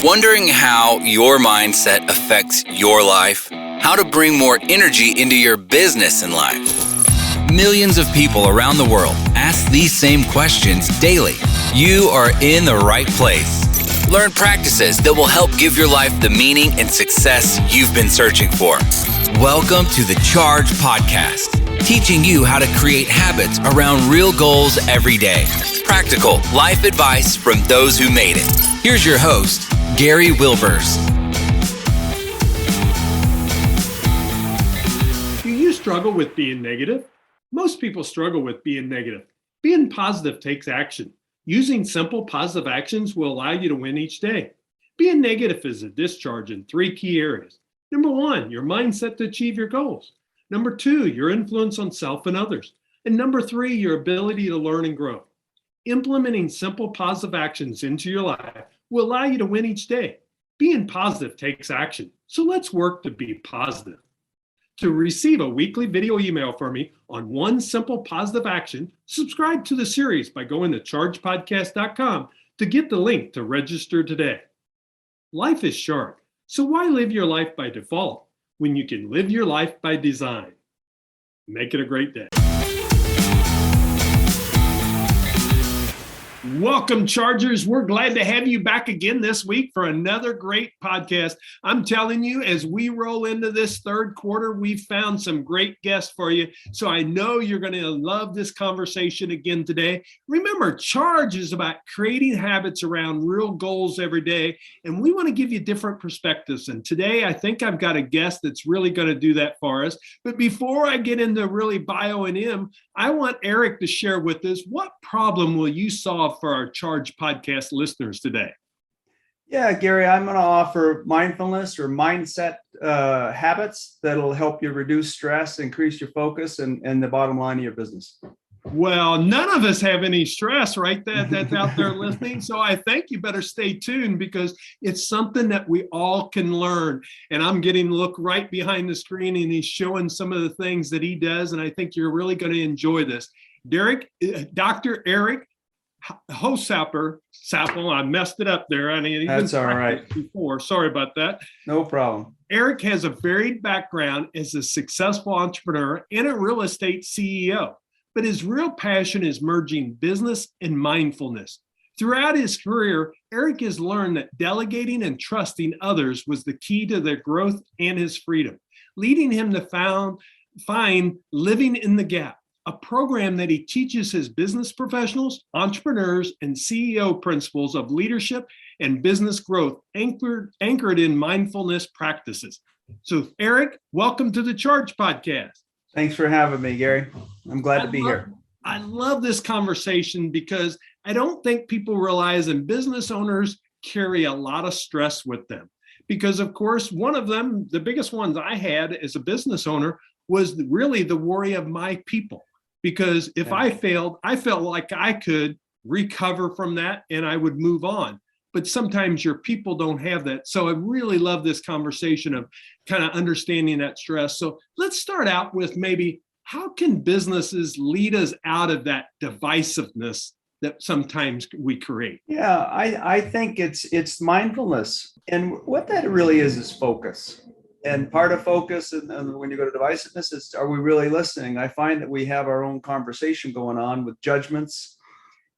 Wondering how your mindset affects your life? How to bring more energy into your business and life? Millions of people around the world ask these same questions daily. You are in the right place. Learn practices that will help give your life the meaning and success you've been searching for. Welcome to the Charge Podcast, teaching you how to create habits around real goals every day. Practical life advice from those who made it. Here's your host, Gary Wilbers. Do you struggle with being negative? Most people struggle with being negative. Being positive takes action. Using simple positive actions will allow you to win each day. Being negative is a discharge in 3 key areas. Number 1, your mindset to achieve your goals. Number 2, your influence on self and others. And number 3, your ability to learn and grow. Implementing simple positive actions into your life will allow you to win each day. Being positive takes action. So let's work to be positive. To receive a weekly video email from me on one simple positive action, subscribe to the series by going to chargepodcast.com to get the link to register today. Life is short, so why live your life by default when you can live your life by design? Make it a great day. Welcome, Chargers. We're glad to have you back again this week for another great podcast. I'm telling you, as we roll into this third quarter, we've found some great guests for you. So I know you're going to love this conversation again today. Remember, Charge is about creating habits around real goals every day. And we want to give you different perspectives. And today, I think I've got a guest that's really going to do that for us. But before I get into really bioing him, I want Eric to share with us, what problem will you solve for our Charge podcast listeners today? Yeah, Gary, I'm going to offer mindfulness or mindset habits that'll help you reduce stress, increase your focus, and the bottom line of your business. Well, none of us have any stress, right? That's out there listening. So I think you better stay tuned because it's something that we all can learn. And I'm getting to look right behind the screen and he's showing some of the things that he does. And I think you're really going to enjoy this. Dr. Eric Holsapple, I messed it up there. That's all right. Before. Sorry about that. No problem. Eric has a varied background as a successful entrepreneur and a real estate CEO. But his real passion is merging business and mindfulness. Throughout his career, Eric has learned that delegating and trusting others was the key to their growth and his freedom, leading him to find Living in the Gap, a program that he teaches his business professionals, entrepreneurs, and CEO principles of leadership and business growth anchored in mindfulness practices. So, Eric, welcome to the Charge Podcast. Thanks for having me, Gary. I'm glad to be here. I love this conversation because I don't think people realize and business owners carry a lot of stress with them. Because, of course, one of them, the biggest ones I had as a business owner, was really the worry of my people. Because if I failed, I felt like I could recover from that and I would move on. But sometimes your people don't have that. So I really love this conversation of kind of understanding that stress. So let's start out with maybe how can businesses lead us out of that divisiveness that sometimes we create? Yeah, I think it's mindfulness. And what that really is focus. And part of focus, and when you go to divisiveness, is are we really listening? I find that we have our own conversation going on with judgments,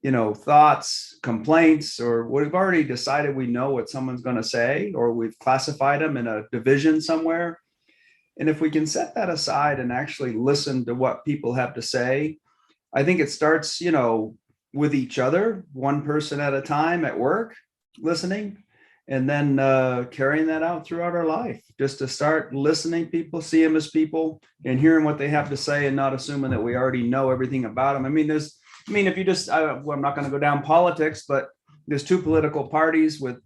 thoughts, complaints, or we've already decided we know what someone's going to say, or we've classified them in a division somewhere. And if we can set that aside and actually listen to what people have to say, I think it starts, with each other, one person at a time at work, listening, and then carrying that out throughout our life, just to start listening people, see them as people and hearing what they have to say and not assuming that we already know everything about them. If you just, I'm not going to go down politics, but there's 2 political parties with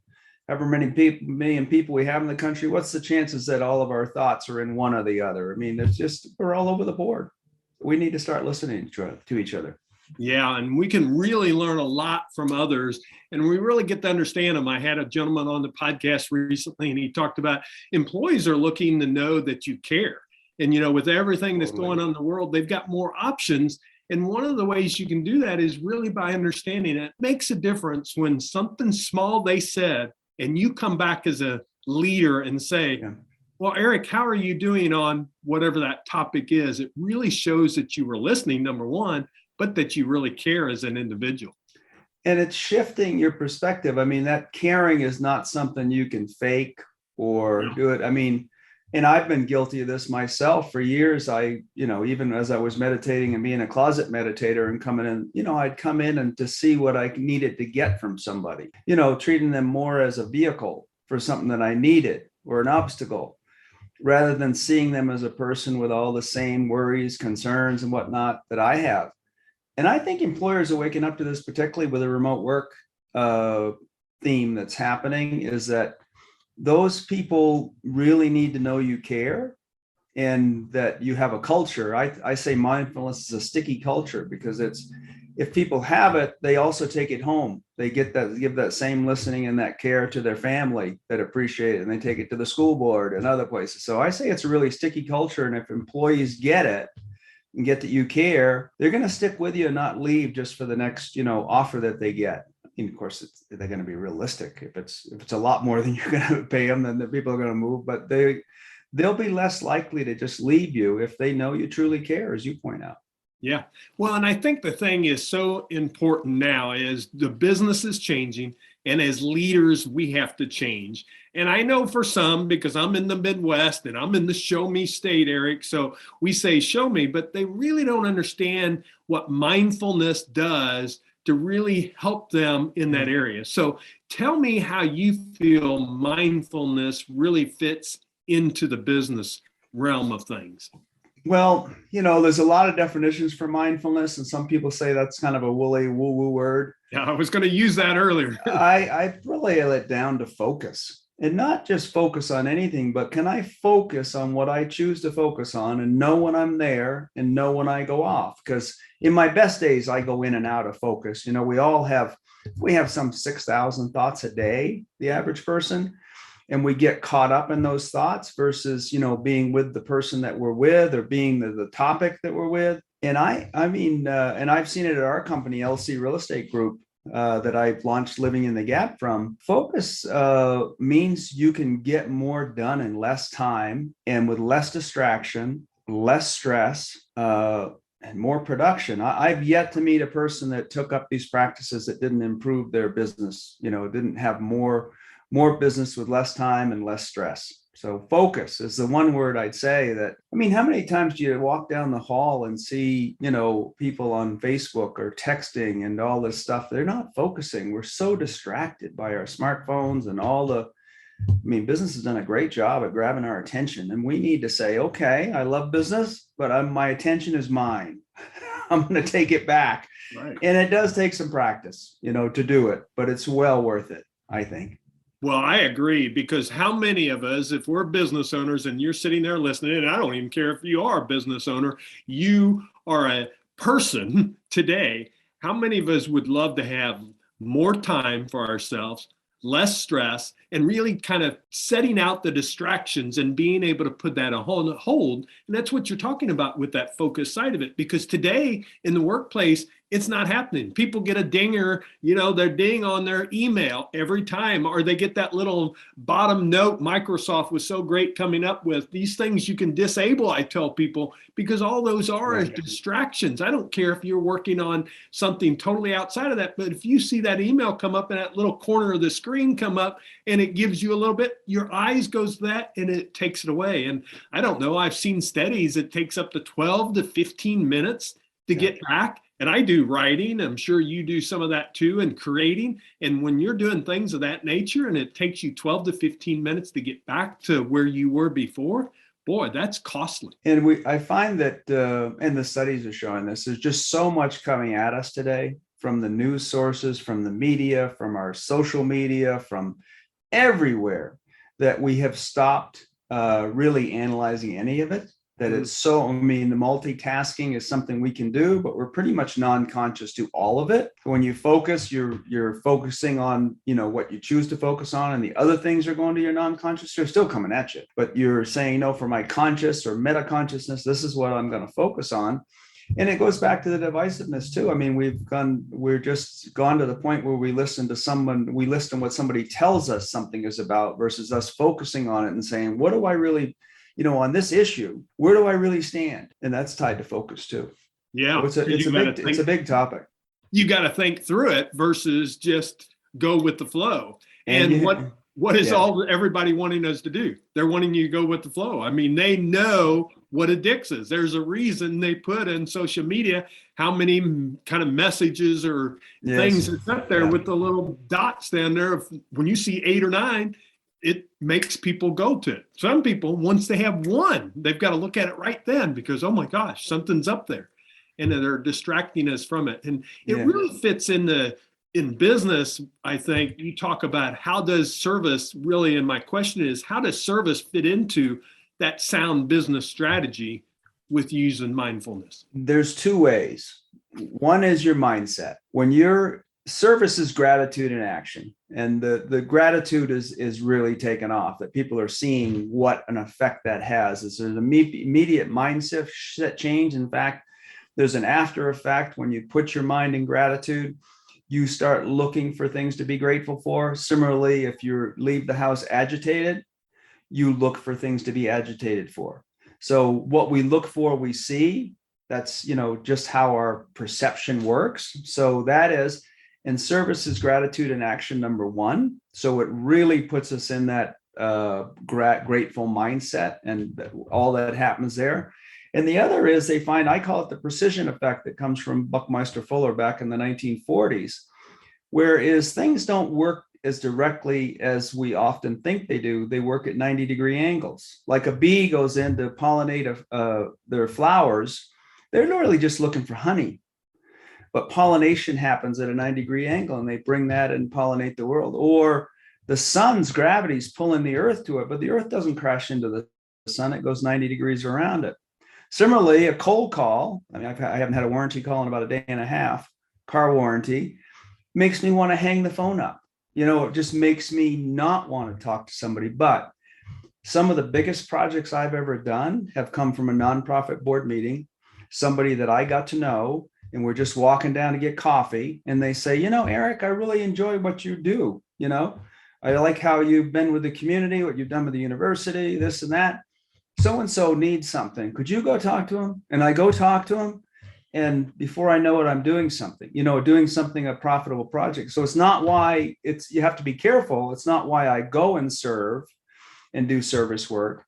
however many million people we have in the country. What's the chances that all of our thoughts are in one or the other? We're all over the board. We need to start listening to each other. Yeah, and we can really learn a lot from others, and we really get to understand them. I had a gentleman on the podcast recently, and he talked about employees are looking to know that you care. And, with everything that's going on in the world, they've got more options. And one of the ways you can do that is really by understanding it. It makes a difference when something small they said and you come back as a leader and say, well, Eric, how are you doing on whatever that topic is? It really shows that you were listening, number one, but that you really care as an individual. And it's shifting your perspective. I mean, that caring is not something you can fake or do it. I mean, and I've been guilty of this myself for years. Even as I was meditating and being a closet meditator and coming in, I'd come in and to see what I needed to get from somebody, treating them more as a vehicle for something that I needed or an obstacle, rather than seeing them as a person with all the same worries, concerns, and whatnot that I have. And I think employers are waking up to this, particularly with the remote work theme that's happening, is that those people really need to know you care and that you have a culture. I say mindfulness is a sticky culture, because if people have it, they also take it home. They give that same listening and that care to their family that appreciate it, and they take it to the school board and other places. So I say it's a really sticky culture. And if employees get it and get that you care, they're going to stick with you and not leave just for the next, offer that they get. Of course, they're going to be realistic. If it's a lot more than you're going to pay them, then the people are going to move. But they'll be less likely to just leave you if they know you truly care, as you point out. Yeah. Well, and I think the thing is so important now is the business is changing, and as leaders, we have to change. And I know for some, because I'm in the Midwest and I'm in the show me state, Eric, so we say show me, but they really don't understand what mindfulness does to really help them in that area. So tell me how you feel mindfulness really fits into the business realm of things. Well, there's a lot of definitions for mindfulness, and some people say that's kind of a woolly woo-woo word. Yeah, I was going to use that earlier. I really let it down to focus, and not just focus on anything, but can I focus on what I choose to focus on and know when I'm there and know when I go off? Because in my best days, I go in and out of focus. We have some 6,000 thoughts a day, the average person. And we get caught up in those thoughts versus, being with the person that we're with, or being the topic that we're with. And and I've seen it at our company, LC Real Estate Group, that I've launched Living in the Gap from. Focus means you can get more done in less time and with less distraction, less stress, and more production. I've yet to meet a person that took up these practices that didn't improve their business, didn't have more business with less time and less stress. So focus is the one word I'd say that, how many times do you walk down the hall and see, people on Facebook or texting and all this stuff? They're not focusing. We're so distracted by our smartphones and business has done a great job at grabbing our attention, and we need to say, okay, I love business, but my attention is mine. I'm going to take it back. Right. And it does take some practice, to do it, but it's well worth it, I think. Well, I agree, because how many of us, if we're business owners and you're sitting there listening, and I don't even care if you are a business owner, you are a person today, how many of us would love to have more time for ourselves, less stress, and really kind of setting out the distractions and being able to put that on hold? And that's what you're talking about with that focus side of it, because today in the workplace, it's not happening. People get a dinger, they're ding on their email every time, or they get that little bottom note Microsoft was so great coming up with. These things you can disable, I tell people, because all those are distractions. I don't care if you're working on something totally outside of that, but if you see that email come up and that little corner of the screen come up and it gives you a little bit, your eyes goes to that and it takes it away. And I don't know, I've seen studies, it takes up to 12 to 15 minutes to get back. And I do writing. I'm sure you do some of that too, and creating. And when you're doing things of that nature and it takes you 12 to 15 minutes to get back to where you were before, boy, that's costly. And I find that, and the studies are showing this, there's just so much coming at us today from the news sources, from the media, from our social media, from everywhere, that we have stopped really analyzing any of it. That it's so, the multitasking is something we can do, but we're pretty much non-conscious to all of it. When you focus, you're focusing on, what you choose to focus on, and the other things are going to your non-conscious. They're still coming at you, but you're saying, no, for my conscious or meta consciousness, this is what I'm going to focus on. And it goes back to the divisiveness too. I mean, we're just gone to the point where we listen what somebody tells us something is about versus us focusing on it and saying, what do I really, on this issue, where do I really stand? And that's tied to focus too. Yeah. So it's a big topic. You got to think through it versus just go with the flow. And what is everybody wanting us to do? They're wanting you to go with the flow. I mean, they know what addicts is. There's a reason they put in social media how many kind of messages or things that's up there with the little dots down there. When you see 8 or 9, it makes people go to it. Some people, once they have one, they've got to look at it right then because, oh my gosh, something's up there. And they're distracting us from it. And it really fits in business. I think you talk about how does service really, and my question is, how does service fit into that sound business strategy with using mindfulness? There's 2 ways. One is your mindset. When your service is gratitude in action, and the gratitude is really taken off, that people are seeing what an effect that has. There's an immediate mindset change. In fact, there's an after effect. When you put your mind in gratitude, you start looking for things to be grateful for. Similarly, if you leave the house agitated, you look for things to be agitated for. So what we look for, we see. That's, just how our perception works. So that is, and service is gratitude in action, number 1. So it really puts us in that grateful mindset and all that happens there. And the other is I call it the precision effect that comes from Buckminster Fuller back in the 1940s, whereas things don't work as directly as we often think they do. They work at 90-degree angles. Like a bee goes in to pollinate their flowers, they're literally just looking for honey. But pollination happens at a 90-degree angle and they bring that and pollinate the world. Or the sun's gravity is pulling the earth to it, but the earth doesn't crash into the sun. It goes 90 degrees around it. Similarly, a cold call, I haven't had a warranty call in about a day and a half, car warranty, makes me want to hang the phone up. It just makes me not want to talk to somebody. But some of the biggest projects I've ever done have come from a nonprofit board meeting, somebody that I got to know, and we're just walking down to get coffee. And they say, Eric, I really enjoy what you do. I like how you've been with the community, what you've done with the university, this and that. So-and-so needs something. Could you go talk to him? And I go talk to him. And before I know it, I'm doing something, a profitable project. So it's not why you have to be careful. It's not why I go and serve and do service work,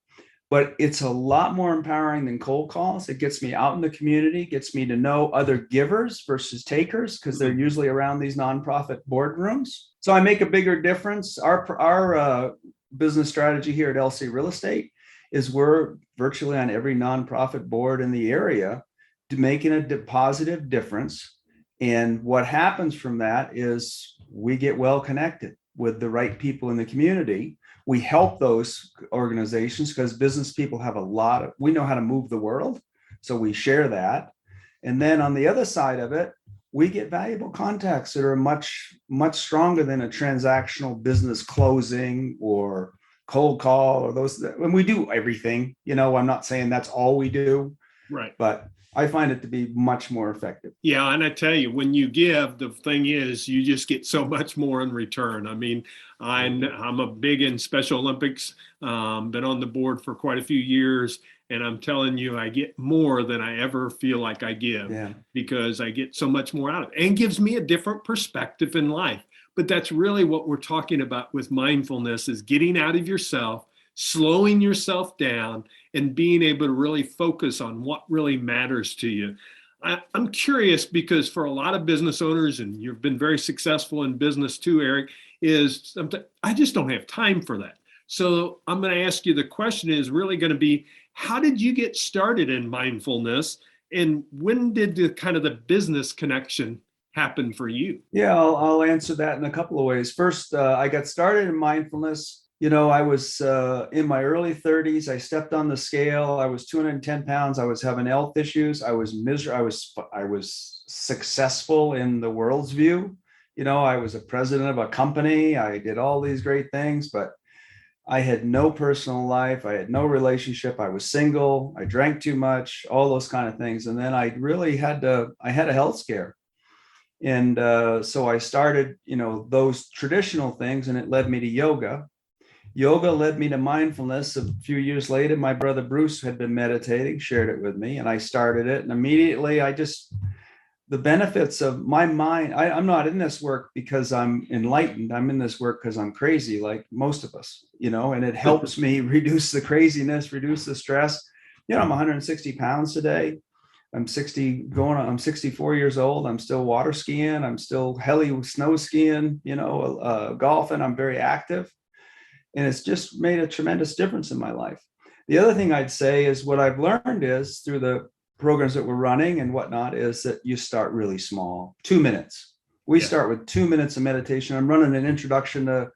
but it's a lot more empowering than cold calls. It gets me out in the community, gets me to know other givers versus takers, because they're usually around these nonprofit boardrooms. So I make a bigger difference. Our business strategy here at LC Real Estate is we're virtually on every nonprofit board in the area to making a positive difference. And what happens from that is we get well connected with the right people in the community. We help those organizations because business people have we know how to move the world. So we share that. And then on the other side of it, we get valuable contacts that are much, much stronger than a transactional business closing or cold call or those. When we do everything, I'm not saying that's all we do, right? But I find it to be much more effective. Yeah, and I tell you, when you give, the thing is, you just get so much more in return. I mean, I'm a big in Special Olympics, been on the board for quite a few years, and I'm telling you, I get more than I ever feel like I give because I get so much more out of it, and gives me a different perspective in life. But that's really what we're talking about with mindfulness, is getting out of yourself, slowing yourself down, and being able to really focus on what really matters to you. I'm curious, because for a lot of business owners, and you've been very successful in business too, Eric, is I just don't have time for that. So I'm going to ask you, the question is really going to be, how did you get started in mindfulness? And when did the business connection happen for you? Yeah, I'll answer that in a couple of ways. First, I got started in mindfulness. I was in my early 30s. I stepped on the scale. I was 210 pounds. I was having health issues. I was miserable. I was successful in the world's view. I was a president of a company. I did all these great things, but I had no personal life. I had no relationship. I was single. I drank too much, all those kind of things. And then I really had I had a health scare. And so I started, those traditional things, and it led me to yoga. Yoga led me to mindfulness. A few years later, my brother Bruce had been meditating, shared it with me, and I started it. And immediately the benefits of my mind, I'm not in this work because I'm enlightened. I'm in this work because I'm crazy, like most of us, and it helps me reduce the craziness, reduce the stress. I'm 160 pounds today. I'm 64 years old. I'm still water skiing. I'm still heli snow skiing, golfing. I'm very active. And it's just made a tremendous difference in my life. The other thing I'd say is what I've learned is through the programs that we're running and whatnot is that you start really small, 2 minutes. We start with 2 minutes of meditation. I'm running an introduction to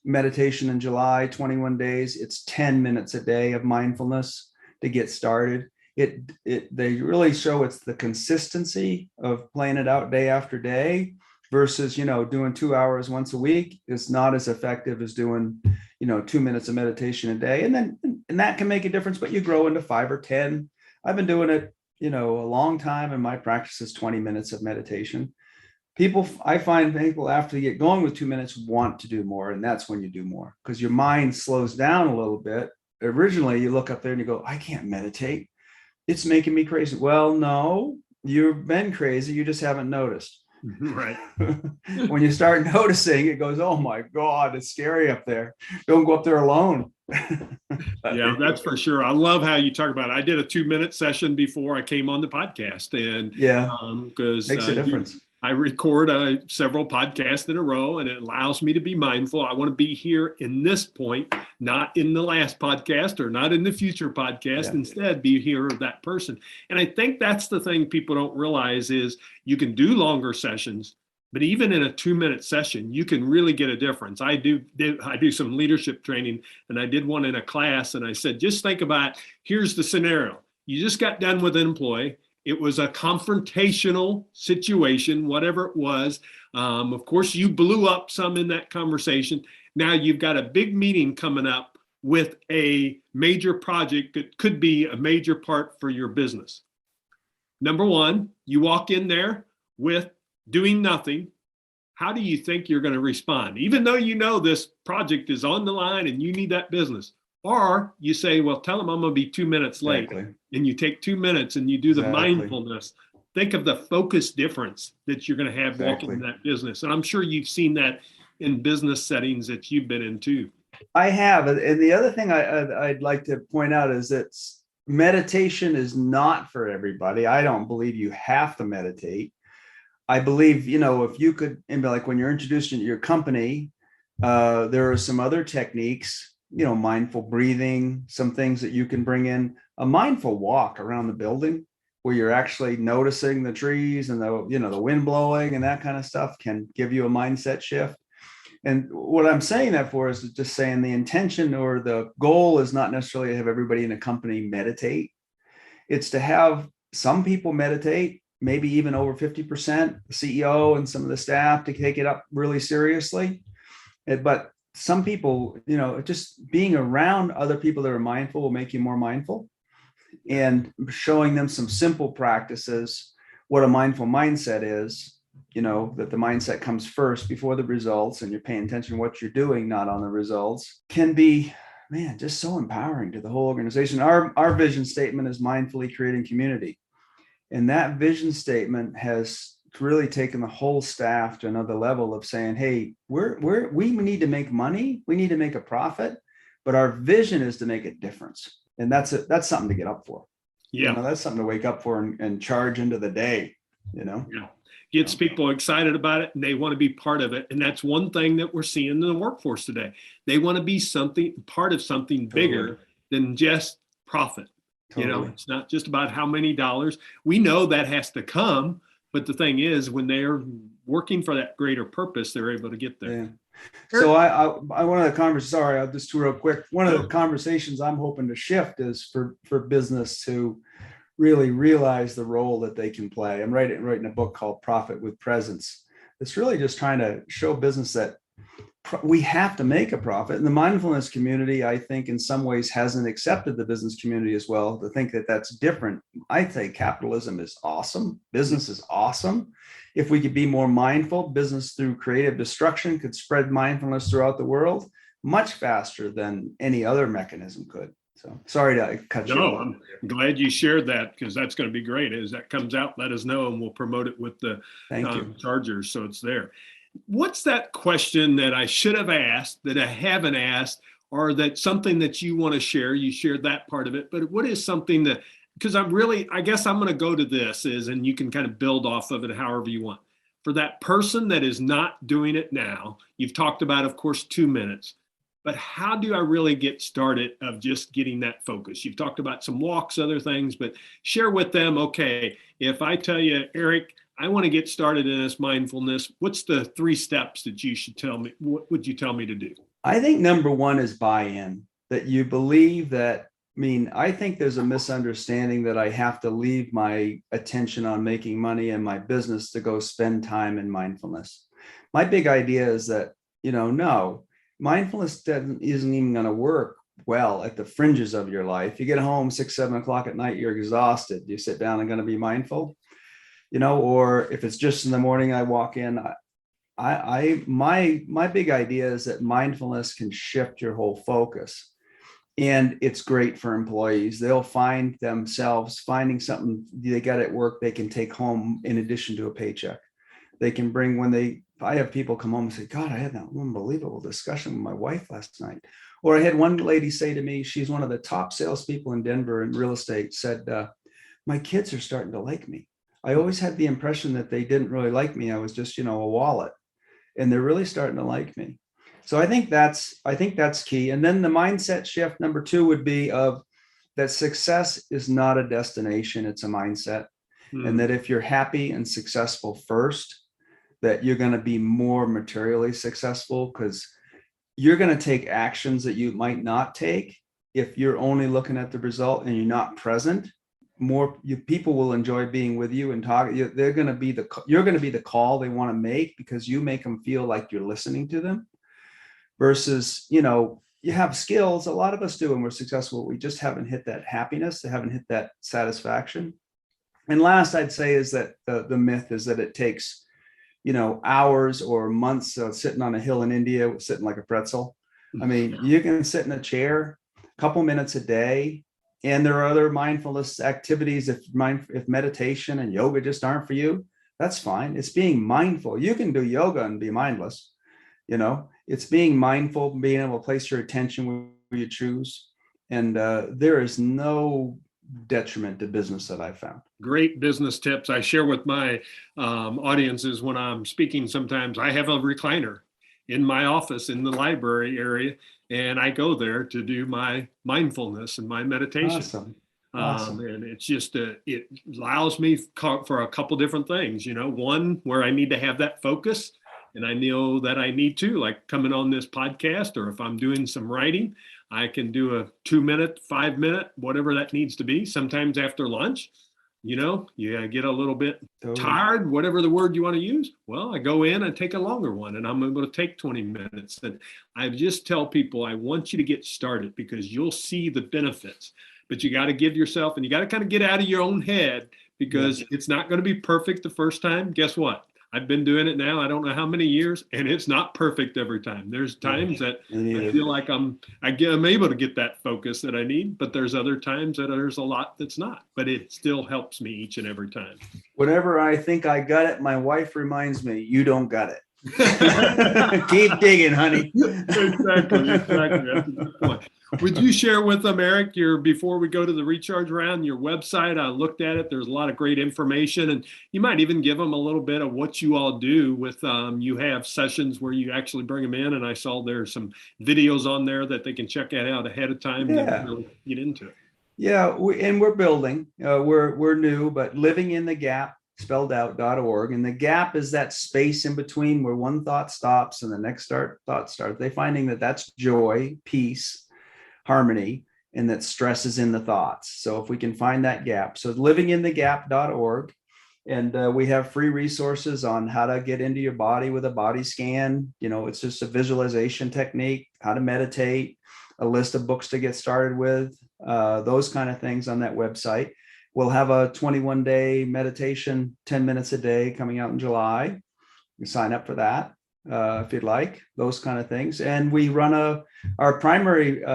meditation in July, 21 days. It's 10 minutes a day of mindfulness to get started. They really show it's the consistency of playing it out day after day versus, doing 2 hours once a week is not as effective as doing, 2 minutes of meditation a day. And that can make a difference, but you grow into 5 or 10. I've been doing it, a long time, and my practice is 20 minutes of meditation. I find people after you get going with 2 minutes want to do more. And that's when you do more because your mind slows down a little bit. Originally, you look up there and you go, I can't meditate. It's making me crazy. Well, no, you've been crazy. You just haven't noticed. Right. When you start noticing, it goes, oh my God, it's scary up there. Don't go up there alone. Yeah, that's for sure. I love how you talk about it. I did a 2-minute session before I came on the podcast, and because makes a difference. I record several podcasts in a row, and it allows me to be mindful. I want to be here in this point, not in the last podcast or not in the future podcast. Yeah. Instead, be here with that person. And I think that's the thing people don't realize is you can do longer sessions, but even in a 2-minute session, you can really get a difference. I do some leadership training, and I did one in a class, and I said, just think about, here's the scenario. You just got done with an employee. It was a confrontational situation, whatever it was. Of course, you blew up some in that conversation. Now you've got a big meeting coming up with a major project that could be a major part for your business. Number one, you walk in there with doing nothing. How do you think you're going to respond? Even though you know this project is on the line and you need that business. Or you say, well, tell them I'm going to be 2 minutes late. Exactly. And you take 2 minutes and you do the mindfulness. Think of the focus difference that you're going to have walking in that business. And I'm sure you've seen that in business settings that you've been in too. I have. And the other thing I'd like to point out is that meditation is not for everybody. I don't believe you have to meditate. I believe, if you could, and like when you're introduced into your company, there are some other techniques, mindful breathing, some things that you can bring in. A mindful walk around the building where you're actually noticing the trees and the wind blowing and that kind of stuff can give you a mindset shift. And what I'm saying that for is just saying the intention or the goal is not necessarily to have everybody in a company meditate. It's to have some people meditate, maybe even over 50%, the CEO and some of the staff to take it up really seriously. But some people, just being around other people that are mindful will make you more mindful, and showing them some simple practices, what a mindful mindset is, that the mindset comes first before the results, and you're paying attention to what you're doing, not on the results, can be, just so empowering to the whole organization. Our vision statement is mindfully creating community. And that vision statement has really taken the whole staff to another level of saying, hey, we need to make money. We need to make a profit, but our vision is to make a difference. And that's something to get up for. Yeah. That's something to wake up for and charge into the day, Yeah. Gets people excited about it and they want to be part of it. And that's one thing that we're seeing in the workforce today. They want to be part of something bigger than just profit. Totally. It's not just about how many dollars. We know that has to come, but the thing is, when they're working for that greater purpose, they're able to get there. Yeah. So one of the conversations, sorry, I'll just do real quick. One of the conversations I'm hoping to shift is for business to really realize the role that they can play. I'm writing a book called Profit with Presence. It's really just trying to show business that we have to make a profit. And the mindfulness community, I think in some ways hasn't accepted the business community as well, to think that that's different. I think capitalism is awesome. Business is awesome. If we could be more mindful, business through creative destruction could spread mindfulness throughout the world much faster than any other mechanism could. So sorry to cut you off. No, I'm glad you shared that, because that's going to be great. As that comes out, let us know and we'll promote it with the Thank you. chargers, so it's there. What's that question that I should have asked that I haven't asked, or that something that you want to share? You shared that part of it, but what is something that, because I guess I'm going to go to this and you can kind of build off of it however you want. For that person that is not doing it now, you've talked about, of course, 2 minutes, but how do I really get started of just getting that focus? You've talked about some walks, other things, but share with them, okay, if I tell you, Eric, I want to get started in this mindfulness, what's the 3 steps that you should tell me? What would you tell me to do? I think number one is buy-in, that you believe that. I think there's a misunderstanding that I have to leave my attention on making money in my business to go spend time in mindfulness. My big idea is that, no, mindfulness isn't even going to work well at the fringes of your life. You get home 6, 7 o'clock at night, you're exhausted. You sit down and going to be mindful, or if it's just in the morning, I walk in. My big idea is that mindfulness can shift your whole focus. And it's great for employees. They'll find themselves finding something they got at work they can take home in addition to a paycheck. They can bring I have people come home and say, God, I had that unbelievable discussion with my wife last night. Or I had one lady say to me, she's one of the top salespeople in Denver in real estate, said, my kids are starting to like me. I always had the impression that they didn't really like me. I was just, a wallet, and they're really starting to like me. So I think that's key. And then the mindset shift, number 2, would be that success is not a destination, it's a mindset. And that if you're happy and successful first, that you're going to be more materially successful, because you're going to take actions that you might not take if you're only looking at the result and you're not present. People will enjoy being with you and talk. You're going to be the call they want to make, because you make them feel like you're listening to them. Versus, you have skills, a lot of us do, and we're successful. We just haven't hit that happiness. They haven't hit that satisfaction. And last, I'd say is that the myth is that it takes, hours or months sitting on a hill in India, sitting like a pretzel. You can sit in a chair a couple minutes a day, and there are other mindfulness activities. If meditation and yoga just aren't for you, that's fine. It's being mindful. You can do yoga and be mindless. It's being mindful, being able to place your attention where you choose. And there is no detriment to business that I found. Great business tips. I share with my audiences when I'm speaking. Sometimes I have a recliner in my office in the library area, and I go there to do my mindfulness and my meditation. Awesome. And it's just, it allows me for a couple different things, one where I need to have that focus. And I know that I need to, like coming on this podcast, or if I'm doing some writing, I can do a 2 minute, 5 minute, whatever that needs to be. Sometimes after lunch, you get a little bit tired, whatever the word you want to use. Well, I go in and take a longer one, and I'm able to take 20 minutes. And I just tell people, I want you to get started, because you'll see the benefits. But you got to give yourself, and you got to kind of get out of your own head, because it's not going to be perfect the first time. Guess what? I've been doing it now, I don't know how many years, and it's not perfect every time. There's times that I feel like I'm able to get that focus that I need, but there's other times that there's a lot that's not, but it still helps me each and every time. Whenever I think I got it, my wife reminds me, you don't got it. Keep digging, honey. Exactly. That's a good point. Would you share with them, Eric, before we go to the recharge round, your website? I looked at it. There's a lot of great information, and you might even give them a little bit of what you all do with, you have sessions where you actually bring them in, and I saw there's some videos on there that they can check out ahead of time to really get into it. Yeah, we're building. We're new, but Living in the Gap, spelled out.org. And the gap is that space in between where one thought stops and the next thought starts. They're finding that that's joy, peace, harmony, and that stress is in the thoughts. So if we can find that gap, so livinginthegap.org. And we have free resources on how to get into your body with a body scan. It's just a visualization technique, how to meditate, a list of books to get started with, those kind of things on that website. We'll have a 21-day meditation, 10 minutes a day, coming out in July. You sign up for that if you'd like, those kind of things. And we run our primary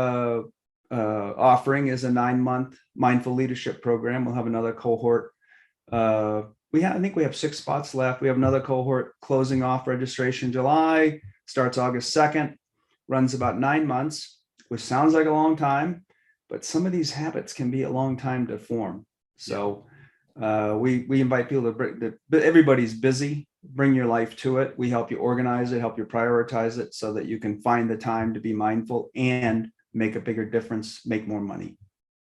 offering is a 9-month mindful leadership program. We'll have another cohort. I think we have 6 spots left. We have another cohort closing off registration July, starts August 2nd, runs about 9 months, which sounds like a long time, but some of these habits can be a long time to form. So we invite people to bring, everybody's busy, bring your life to it. We help you organize it, help you prioritize it so that you can find the time to be mindful and make a bigger difference, make more money.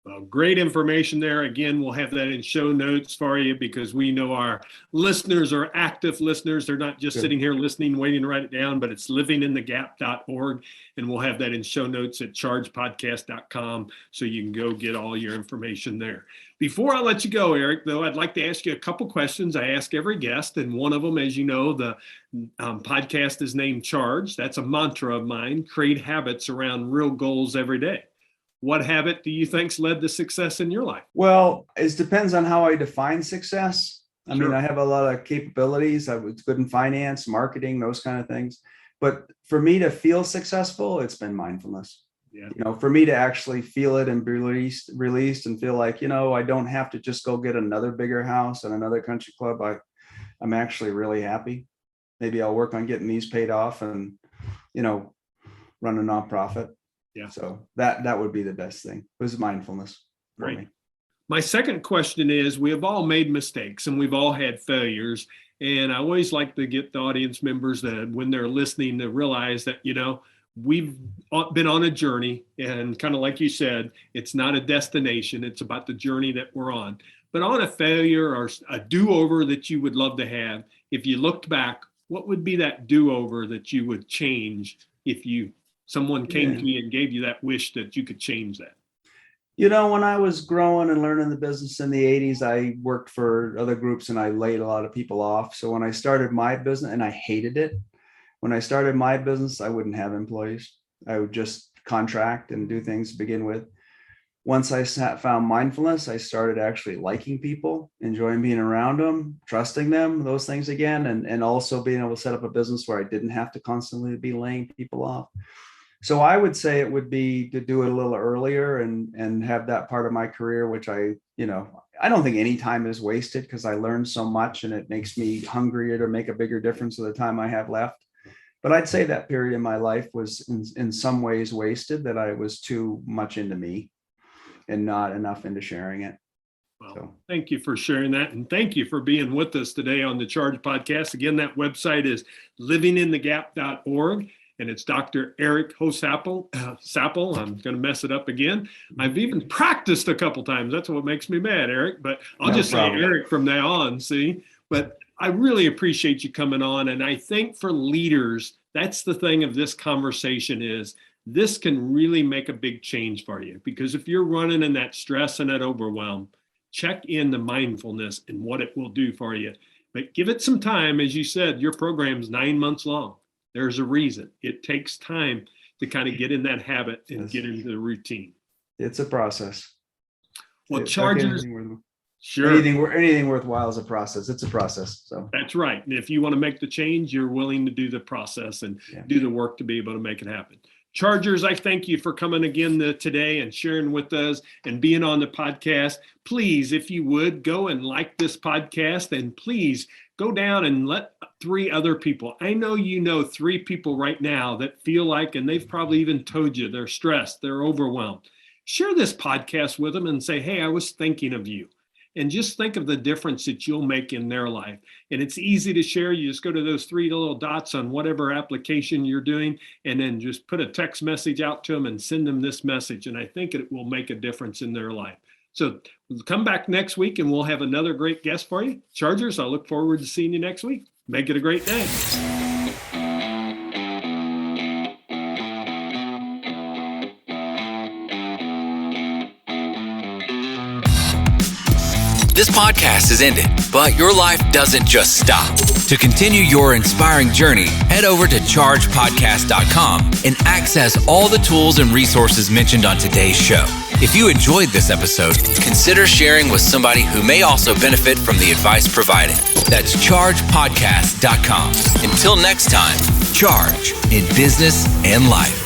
Well, great information there. Again, we'll have that in show notes for you because we know our listeners are active listeners. They're not just sitting here listening, waiting to write it down, but it's livinginthegap.org. And we'll have that in show notes at chargepodcast.com so you can go get all your information there. Before I let you go, Eric, though, I'd like to ask you a couple questions I ask every guest. And one of them, as you know, the podcast is named Charge. That's a mantra of mine, create habits around real goals every day. What habit do you think's led to success in your life? Well, it depends on how I define success. I mean, Sure. I have a lot of capabilities. I was good in finance, marketing, those kind of things. But for me to feel successful, it's been mindfulness. Yeah. For me to actually feel it and be released and feel like, I don't have to just go get another bigger house and another country club. I'm actually really happy. Maybe I'll work on getting these paid off and, run a nonprofit. Yeah. So that would be the best thing. It was mindfulness for Great. me. My second question is, we have all made mistakes and we've all had failures. And I always like to get the audience members that when they're listening to realize that, we've been on a journey, and kind of like you said, it's not a destination. It's about the journey that we're on. But on a failure or a do-over that you would love to have, if you looked back, what would be that do-over that you would change if someone came to you and gave you that wish that you could change that? When I was growing and learning the business in the 80s, I worked for other groups and I laid a lot of people off. So when I started my business, and I hated it, when I started my business, I wouldn't have employees. I would just contract and do things to begin with. Once I found mindfulness, I started actually liking people, enjoying being around them, trusting them, those things again, and also being able to set up a business where I didn't have to constantly be laying people off. So I would say it would be to do it a little earlier and have that part of my career, which I don't think any time is wasted because I learned so much and it makes me hungrier to make a bigger difference with the time I have left. But I'd say that period in my life was in some ways wasted, that I was too much into me and not enough into sharing it. Well, Thank you for sharing that. And thank you for being with us today on the Charge Podcast. Again, that website is livinginthe.gap.org. And it's Dr. Eric Holsapple. I'm going to mess it up again. I've even practiced a couple times. That's what makes me mad, Eric. But I'll just say Eric from now on, see? But I really appreciate you coming on. And I think for leaders, that's the thing of this conversation is this can really make a big change for you. Because if you're running in that stress and that overwhelm, check in the mindfulness and what it will do for you. But give it some time. As you said, your program's 9 months long. There's a reason. It takes time to kind of get in that habit and get into the routine. It's a process. Well, Chargers, sure. Anything worthwhile is a process. It's a process. So that's right. And if you want to make the change, you're willing to do the process and do the work to be able to make it happen. Chargers, I thank you for coming again today and sharing with us and being on the podcast. Please, if you would, go and like this podcast, and please go down and let 3 other people. I know 3 people right now that feel like, and they've probably even told you, they're stressed, they're overwhelmed. Share this podcast with them and say, hey, I was thinking of you. And just think of the difference that you'll make in their life. And it's easy to share. You just go to those 3 little dots on whatever application you're doing, and then just put a text message out to them and send them this message. And I think it will make a difference in their life. So come back next week and we'll have another great guest for you. Chargers, I look forward to seeing you next week. Make it a great day. This podcast is ended, but your life doesn't just stop. To continue your inspiring journey, head over to chargepodcast.com and access all the tools and resources mentioned on today's show. If you enjoyed this episode, consider sharing with somebody who may also benefit from the advice provided. That's chargepodcast.com. Until next time, charge in business and life.